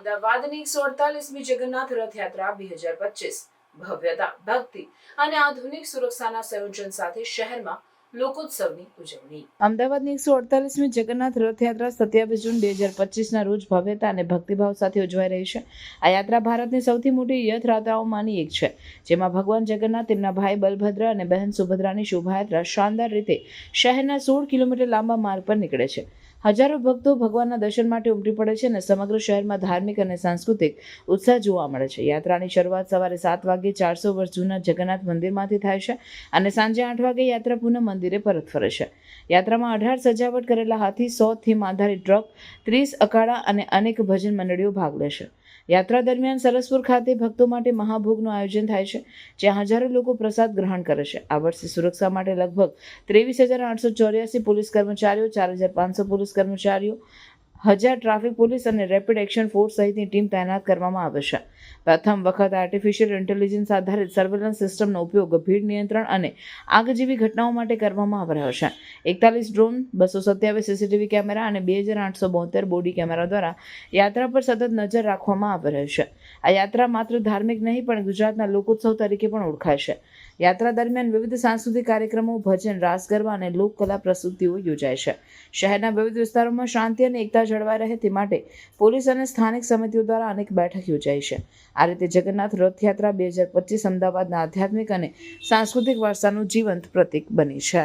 અમદાવાદની 148મી જગન્નાથ રથયાત્રા 2025 ભવ્યતા, ભક્તિ અને આધુનિક સુરક્ષાના સંયોજન સાથે શહેરમાં લોકોત્સવની ઉજવણી. અમદાવાદની 148મી જગન્નાથ રથયાત્રા 27 જૂન 2025ના રોજ ભવ્યતા અને ભક્તિભાવ સાથે ઉજવાઈ રહી છે. આ યાત્રા ભારતની સૌથી મોટી રથયાત્રાઓમાંની એક છે, જેમાં ભગવાન જગન્નાથ, તેમના ભાઈ બલભદ્ર અને બહેન સુભદ્રાની શોભાયાત્રા શાનદાર રીતે શહેરના 16 કિલોમીટર લાંબા માર્ગ પર નીકળે છે. હજારો ભક્તો ભગવાનના દર્શન માટે ઉમટી પડે છે અને સમગ્ર શહેરમાં ધાર્મિક અને સાંસ્કૃતિક ઉત્સાહ જોવા મળે છે. યાત્રાની શરૂઆત સવારે 7 વાગ્યે 400 વર્ષ જૂના જગન્નાથ મંદિરમાંથી થાય છે અને સાંજે 8 વાગ્યે યાત્રા પુનઃ મંદિરે પરત ફરે છે. યાત્રામાં 18 સજાવટ કરેલા હાથી, 100 થીમ આધારિત ટ્રક, 30 અખાડા અને અનેક ભજન મંડળીઓ ભાગ લેશે. યાત્રા દરમિયાન સરસપુર ખાતે ભક્તો માટે મહાભોગનું આયોજન થાય છે, જ્યાં હજારો લોકો પ્રસાદ ગ્રહણ કરે છે. આ વર્ષે સુરક્ષા માટે લગભગ 23,884 પોલીસ કર્મચારીઓ, 4,500 પોલીસ કર્મચારીઓ, 1000 ટ્રાફિક પોલીસ અને રેપિડ એક્શન ફોર્સ સહિતની ટીમ તૈનાત કરવામાં આવે છે. પ્રથમ વખત આર્ટિફિશિયલ ઇન્ટેલિજન્સ આધારિત સર્વેલન્સ સિસ્ટમનો ઉપયોગ ભીડ નિયંત્રણ અને આગ જેવી ઘટનાઓ માટે કરવામાં આવી રહ્યો છે. 41 ડ્રોન, 227 સીસીટીવી કેમેરા અને 2,872 બોડી કેમેરા દ્વારા યાત્રા પર સતત નજર રાખવામાં આવી રહી છે. આ યાત્રા માત્ર ધાર્મિક નહીં, પણ ગુજરાતના લોકોત્સવ તરીકે પણ ઓળખાય છે. યાત્રા દરમિયાન વિવિધ સાંસ્કૃતિક કાર્યક્રમો, ભજન, રાસ ગરબા અને લોકકલા પ્રસ્તુતિઓ યોજાય છે. શહેરના વિવિધ વિસ્તારોમાં શાંતિ અને એકતા જળવાઈ રહે તે માટે પોલીસ અને સ્થાનિક સમિતિઓ દ્વારા અનેક બેઠક યોજાઈ છે. આ રીતે જગન્નાથ રથયાત્રા 2025 અમદાવાદના આધ્યાત્મિક અને સાંસ્કૃતિક વારસાનું જીવંત પ્રતીક બની છે.